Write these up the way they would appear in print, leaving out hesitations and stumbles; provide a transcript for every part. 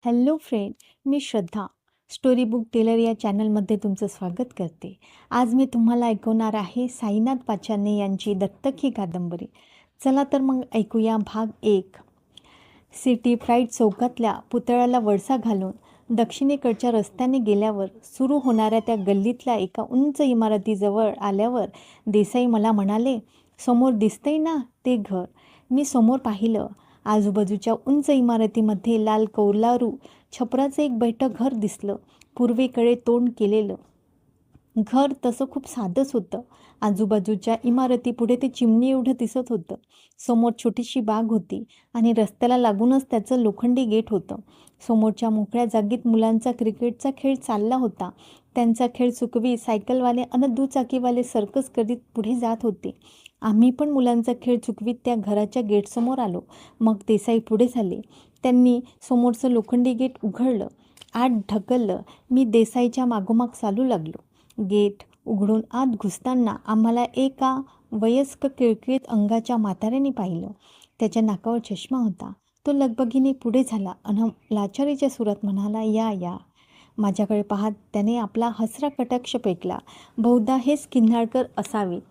Hello friend, मी श्रद्धा. Story book teller या चॅनलमध्ये तुमचं स्वागत करते. आज मी तुम्हाला ऐकवणार आहे साईनाथ पाचारने यांची दत्तक ही कादंबरी. चला तर मग ऐकूया भाग 1. सिटी प्राईड चौकातल्या पुतळ्याला वळसा घालून दक्षिणेकडच्या रस्त्याने गेल्यावर सुरू होणाऱ्या त्या गल्लीतल्या एका उंच इमारतीजवळ आल्यावर देसाई मला म्हणाले, समोर दिसतंय ना ते घर. मी समोर पाहिलं. आजूबाजूच्या उंच इमारतीमध्ये लाल कौलारू छपराचं एक बैठक घर दिसलं. पूर्वेकडे तोंड केलेलं घर तसं खूप साधंच होतं. आजूबाजूच्या इमारतीपुढे ते चिमणी एवढं दिसत होतं. समोर छोटीशी बाग होती आणि रस्त्याला लागूनच त्याचं लोखंडी गेट होतं. समोरच्या मोकळ्या जागेत मुलांचा क्रिकेटचा खेळ चालला होता. त्यांचा खेळ चुकवी सायकलवाले आणि दुचाकीवाले सर्कस करीत पुढे जात होते. आम्ही पण मुलांचा खेळ चुकवीत त्या घराच्या गेटसमोर आलो. मग देसाई पुढे झाले. त्यांनी समोरचं लोखंडी गेट उघडलं. आत ढकललं. मी देसाईच्या मागोमाग चालू लागलो. गेट उघडून आत घुसताना आम्हाला एका वयस्क किळकिळीत अंगाच्या म्हाताऱ्याने पाहिलं. त्याच्या नाकावर चष्मा होता. तो लगबगीने पुढे झाला अन लाचारीच्या सुरात म्हणाला, या या. माझ्याकडे पाहत त्याने आपला हसरा कटाक्ष पेटला. बहुधा हेच किन्हाळकर असावेत.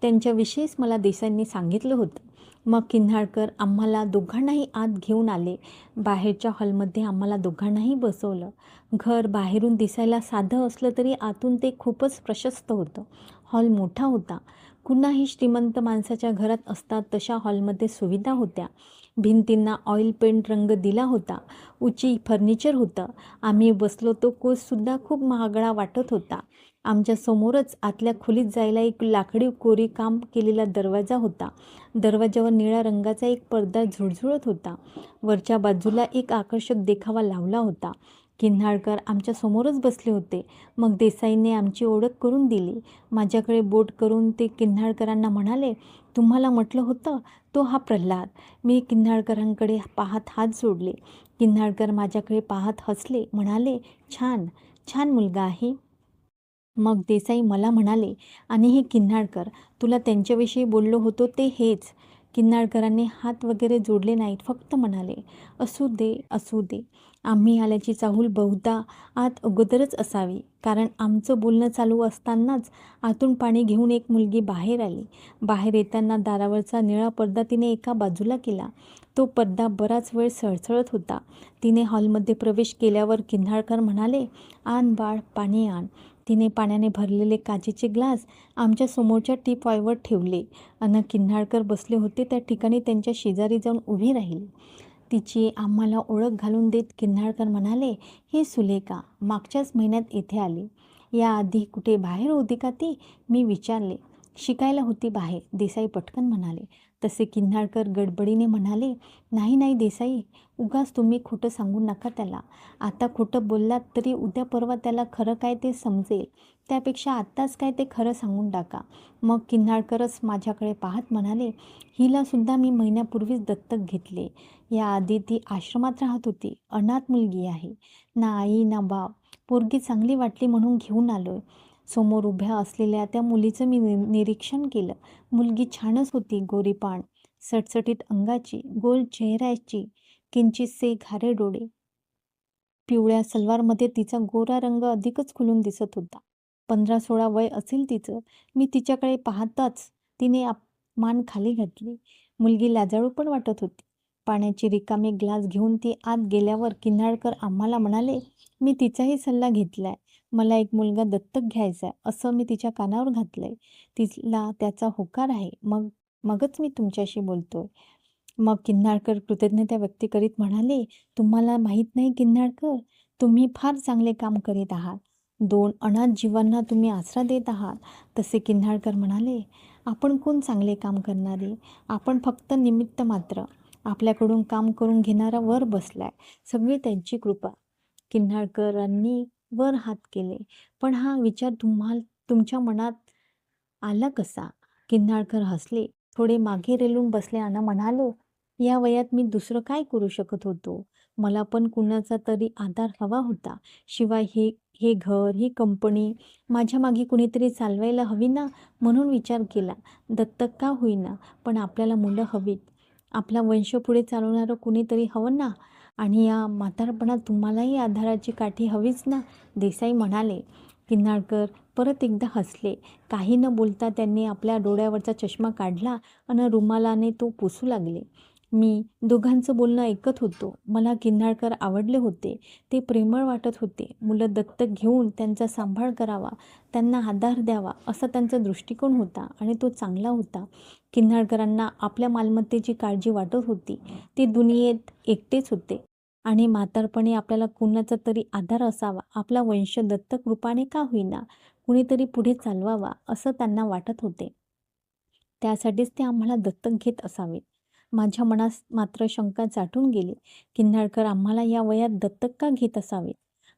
त्यांच्याविषयीच मला देसाईंनी सांगितलं होतं. मग किन्हाळकर आम्हाला दोघांनाही आत घेऊन आले. बाहेरच्या हॉलमध्ये आम्हाला दोघांनाही बसवलं. घर बाहेरून दिसायला साधं असलं तरी आतून ते खूपच प्रशस्त होतं. हॉल मोठा होता. कुणाही श्रीमंत माणसाच्या घरात असतात तशा हॉलमध्ये सुविधा होत्या. भिंतींना ऑइल पेंट रंग दिला होता. उंची फर्निचर होतं. आम्ही बसलो तो कोचसुद्धा खूप महागडा वाटत होता. आमच्या समोरच आतल्या खोलीत जायला एक लाकडी कोरी काम केलेला दरवाजा होता. दरवाजावर निळ्या रंगाचा एक पडदा झुळझुळत होता. वरच्या बाजूला एक आकर्षक देखावा लावला होता. किन्हाळकर आमच्या समोरच बसले होते. मग देसाईंनी आमची ओळख करून दिली. माझ्याकडे बोट करून ते किन्हाळकरांना म्हणाले, तुम्हाला म्हटलं होतं तो हा प्रल्हाद. मी किन्हाळकरांकडे पाहत हात जोडले. किन्हाळकर माझ्याकडे पाहत हसले. म्हणाले, छान छान मुलगा आहे. मग देसाई मला म्हणाले, आणि हे किन्हाळकर, तुला त्यांच्याविषयी बोललो होतो ते हेच. किन्हाळकरांनी हात वगैरे जोडले नाहीत, फक्त म्हणाले, असू दे असू दे. आम्ही आल्याची चाहूल बहुधा आत अगोदरच असावी, कारण आमचं बोलणं चालू असतानाच आतून पाणी घेऊन एक मुलगी बाहेर आली. बाहेर येताना दारावरचा निळा पडदा तिने एका बाजूला केला. तो पडदा बराच वेळ सळसळत होता. तिने हॉलमध्ये प्रवेश केल्यावर किन्हाळकर म्हणाले, आण बाळ, पाणी आण. तिने पाण्याने भरलेले काचेचे ग्लास आमच्या समोरच्या टीपॉयवर ठेवले आणि किन्हाळकर बसले होते त्या ठिकाणी त्यांच्या शेजारी जाऊन उभी राहिली. तिची आम्हाला ओळख घालून देत किन्हाळकर म्हणाले, ही सुलेखा मागच्याच महिन्यात इथे आली. याआधी कुठे बाहेर होती का ती? मी विचारले. शिकायला होती बाहेर, देसाई पटकन म्हणाले. तसे किन्हाळकर गडबडीने म्हणाले, नाही नाही देसाई, उगाच तुम्ही खोटं सांगू नका त्याला. आता खोटं बोललात तरी उद्या परवा त्याला खरं काय ते समजेल. त्यापेक्षा आत्ताच काय ते खरं सांगून टाका. मग किन्हाळकरच माझ्याकडे पाहत म्हणाले, हिलासुद्धा मी महिन्यापूर्वीच दत्तक घेतले. याआधी ती आश्रमात राहत होती. अनाथ मुलगी आहे. ना आई ना बाप. पोरगी चांगली वाटली म्हणून घेऊन आलोय. समोर उभ्या असलेल्या त्या मुलीचं मी निरीक्षण केलं. मुलगी छानच होती. गोरीपाण, सटसटीत अंगाची, गोल चेहऱ्याची, किंचितसे घारे डोळे. पिवळ्या सलवारमध्ये तिचा गोरा रंग अधिकच खुलून दिसत होता. 15-16 वय असेल तिचं. मी तिच्याकडे पाहताच तिने मान खाली घातली. मुलगी लाजाळू पण वाटत होती. पाण्याची रिकामी ग्लास घेऊन ती आत गेल्यावर किन्हाळकर आम्हाला म्हणाले, मी तिचाही सल्ला घेतलाय. मला एक मुलगा दत्तक घ्यायचा आहे असं मी तिच्या कानावर घातलंय. तिला त्याचा होकार आहे. मगच मी तुमच्याशी बोलतोय. मग किन्हाळकर कृतज्ञता व्यक्त करीत म्हणाले, तुम्हाला माहीत नाही किन्हाळकर, तुम्ही फार चांगले काम करीत आहात. 2 अनाथ जीवांना तुम्ही आसरा देत आहात. तसे किन्हाळकर म्हणाले, आपण कोण चांगले काम करणारे? आपण फक्त निमित्त मात्र. आपल्याकडून काम करून घेणारा वर बसलाय. सगळी त्यांची कृपा. किन्हाळकरांनी वर हात केले. पण हा विचार तुमच्या मनात आला कसा? किन्हाळकर हसले. थोडे मागे रेलून बसले आणि म्हणाले, या वयात मी दुसरं काय करू शकत होतो? मला पण कुणाचा तरी आधार हवा होता. शिवाय हे हे घर, ही कंपनी माझ्या मागे कुणीतरी चालवायला हवी ना, म्हणून विचार केला. दत्तक का होईना, पण आपल्याला मुलं हवीत. आपला वंश पुढे चालवणारं कुणीतरी हवं ना. आणि या म्हातारपणात तुम्हालाही आधाराची काठी हवीच ना, देसाई म्हणाले. किन्हाळकर परत एकदा हसले. काही न बोलता त्यांनी आपल्या डोळ्यावरचा चष्मा काढला आणि रुमालाने तो पुसू लागले. मी दोघांचं बोलणं ऐकत होतो. मला किन्हाळकर आवडले होते. ते प्रेमळ वाटत होते. मुलं दत्तक घेऊन त्यांचा सांभाळ करावा, त्यांना आधार द्यावा असा त्यांचा दृष्टिकोन होता आणि तो चांगला होता. किन्हाळकरांना आपल्या मालमत्तेची काळजी वाटत होती. ते दुनियेत एकटेच होते आणि म्हातारपणी आपल्याला कुणाचा तरी आधार असावा, आपला वंश दत्तक रूपाने का होईना कुणीतरी पुढे चालवावा असं त्यांना वाटत होते. त्यासाठीच ते आम्हाला दत्तक घेत असावेत. माझ्या मनास मात्र शंका चाटून गेली. किन्हाळकर आम्हाला या वयात दत्तक का घेत असावेत?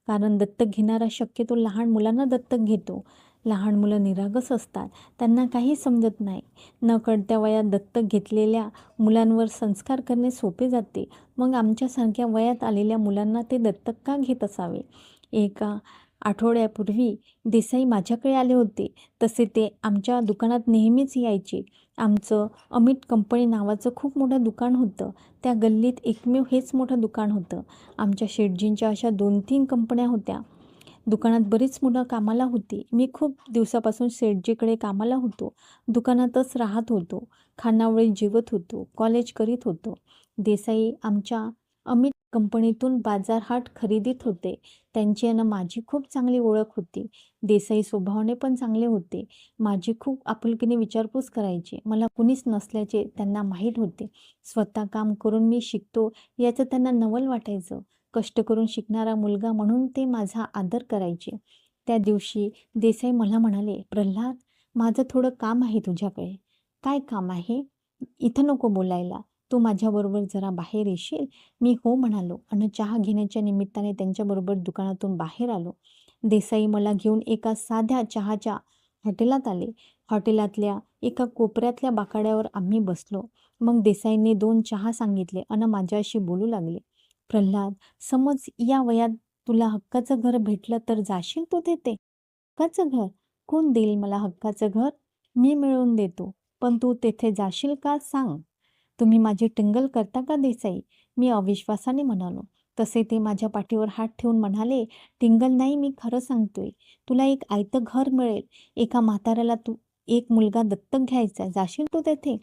कारण दत्तक घेणारा शक्यतो लहान मुलांना दत्तक घेतो. लहान मुलं निरागस असतात. त्यांना काही समजत नाही. नकळत्या वयात दत्तक घेतलेल्या मुलांवर संस्कार करणे सोपे जाते. मग आमच्यासारख्या वयात आलेल्या मुलांना ते दत्तक का घेत असावे? एका आठवड्यापूर्वी देसाई माझ्याकडे आले होते. तसे ते आमच्या दुकानात नेहमीच यायचे. आमचं अमित कंपनी नावाचं खूप मोठं दुकान होतं. त्या गल्लीत एकमेव हेच मोठं दुकान होतं. आमच्या शेटजींच्या अशा 2-3 कंपन्या होत्या. दुकानात बरीच मुलं कामाला होती. मी खूप दिवसापासून शेटजीकडे कामाला होतो. दुकानातच राहत होतो. खानावळी जेवत होतो. कॉलेज करीत होतो. देसाई आमच्या अमित कंपनीतून बाजारहाट खरेदीत होते. त्यांची आणि माझी खूप चांगली ओळख होती. देसाई स्वभावाने पण चांगले होते. माझी खूप आपुलकीने विचारपूस करायचे. मला कुणीच नसल्याचे त्यांना माहीत होते. स्वतः काम करून मी शिकतो याचं त्यांना नवल वाटायचं. कष्ट करून शिकणारा मुलगा म्हणून ते माझा आदर करायचे. त्या दिवशी देसाई मला म्हणाले, "प्रल्हाद, माझं थोडं काम आहे तुझ्याकडे." "काय काम आहे?" "इथं नको बोलायला. तू माझ्याबरोबर जरा बाहेर येशील?" मी हो म्हणालो आणि चहा घेण्याच्या निमित्ताने त्यांच्याबरोबर दुकानातून बाहेर आलो. देसाई मला घेऊन एका साध्या चहाच्या हॉटेलात आले. हॉटेलातल्या एका कोपऱ्यातल्या बाकाड्यावर आम्ही बसलो. मग देसाईंनी 2 चहा सांगितले आणि माझ्याशी बोलू लागले. "प्रल्हाद, समज या वयात तुला हक्काचं घर भेटलं तर जाशील तू तेथे?" "हक्काचं घर? कोण देईल मला हक्काचं घर?" "मी मिळवून देतो. पण तू तेथे जाशील का सांग." "तुम्ही माझी टिंगल करता का देसाई?" मी अविश्वासाने म्हणालो. तसे ते माझ्या पाठीवर हात ठेवून म्हणाले, "टिंगल नाही, मी खरं सांगतोय. तुला एक आयतं घर मिळेल. एका म्हाताऱ्याला तू एक मुलगा दत्तक घ्यायचा. जाशील तू तेथे?"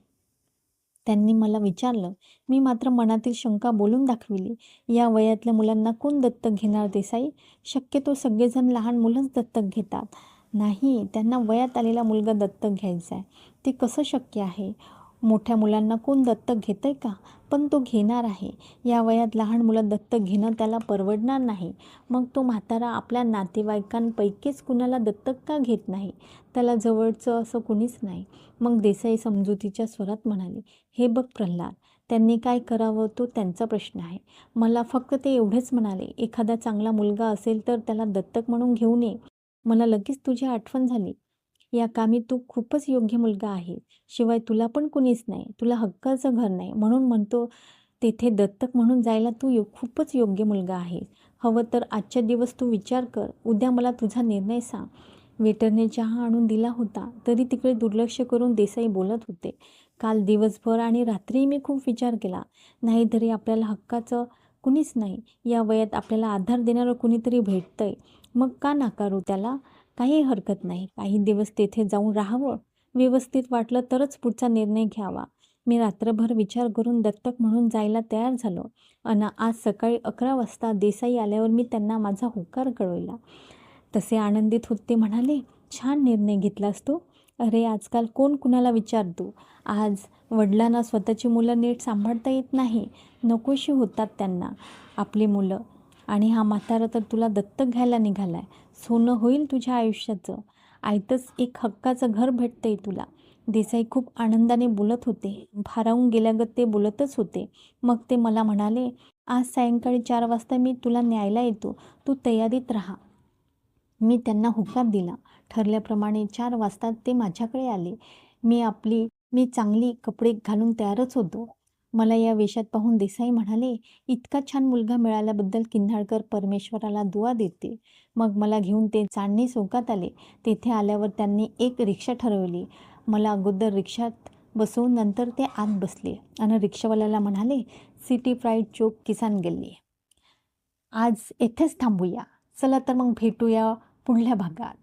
त्यांनी मला विचारलं. मी मात्र मनातील शंका बोलून दाखविली. "या वयातल्या मुलांना कोण दत्तक घेणार देसाई? शक्यतो सगळेजण लहान मुलंच दत्तक घेतात." "नाही, त्यांना वयात आलेला मुलगा दत्तक घ्यायचा आहे." "ते कसं शक्य आहे? मोठ्या मुलांना कोण दत्तक घेतंय का?" "पण तो घेणार आहे. या वयात लहान मुलं दत्तक घेणं त्याला परवडणार नाही. मग तो म्हातारा आपल्या नातेवाईकांपैकीच कुणाला दत्तक का घेत नाही? त्याला जवळचं असं कुणीच नाही." मग देसाई समजुतीच्या स्वरात म्हणाले, "हे बघ प्रल्हाद, त्यांनी काय करावं तो त्यांचा प्रश्न आहे. मला फक्त ते एवढेच म्हणाले, एखादा चांगला मुलगा असेल तर त्याला दत्तक म्हणून घेऊन ये." मला लगेच तुझी आठवण झाली. या कामी तू खूपच योग्य मुलगा आहे. शिवाय तुला पण कुणीच नाही. तुला हक्काचं घर नाही. म्हणून म्हणतो तेथे दत्तक म्हणून जायला तू खूपच योग्य मुलगा आहेस. हवं तर आजच्या दिवस तू विचार कर. उद्या मला तुझा निर्णय सांग. वेटरने चहा आणून दिला होता, तरी तिकडे दुर्लक्ष करून देसाई बोलत होते. काल दिवसभर आणि रात्रीही मी खूप विचार केला. नाहीतरी आपल्याला हक्काचं कुणीच नाही. या वयात आपल्याला आधार देणारं कुणीतरी भेटतंय. मग का नाकारू त्याला? काही हरकत नाही. काही दिवस तेथे जाऊन राहावं. व्यवस्थित वाटलं तरच पुढचा निर्णय घ्यावा. मी रात्रभर विचार करून दत्तक म्हणून जायला तयार झालो आणि आज सकाळी 11 वाजता देसाई आल्यावर मी त्यांना माझा होकार कळवला. तसे आनंदित होत ते म्हणाले, "छान निर्णय घेतलास तू. अरे, आजकाल कोण कुणाला विचारतो? आज वडिलांना स्वतःची मुलं नीट सांभाळता येत नाही. नकोशी होतात त्यांना आपली मुलं. आणि हा म्हातारा तर तुला दत्तक घ्यायला निघालाय. सोनं होईल तुझ्या आयुष्याचं. आयतंच एक हक्काचं घर भेटतंय तुला." देसाई खूप आनंदाने बोलत होते. भारावून गेल्यागत ते बोलतच होते. मग ते मला म्हणाले, "आज सायंकाळी 4 वाजता मी तुला न्यायला येतो. तू तयारीत राहा." मी त्यांना होकार दिला. ठरल्याप्रमाणे 4 वाजता ते माझ्याकडे आले. मी चांगली कपडे घालून तयारच होतो. मला या वेशात पाहून देसाई म्हणाले, "इतका छान मुलगा मिळाल्याबद्दल किन्हाळकर परमेश्वराला दुआ देतील." मग मला घेऊन ते चांदणी चौकात आले. तेथे आल्यावर त्यांनी एक रिक्षा ठरवली. मला अगोदर रिक्षात बसवून नंतर ते आत बसले आणि रिक्षावाल्याला म्हणाले, "सिटी प्राईड चौक, किसान गल्ली." आज येथेच थांबूया. चला तर मग भेटूया पुढल्या भागात.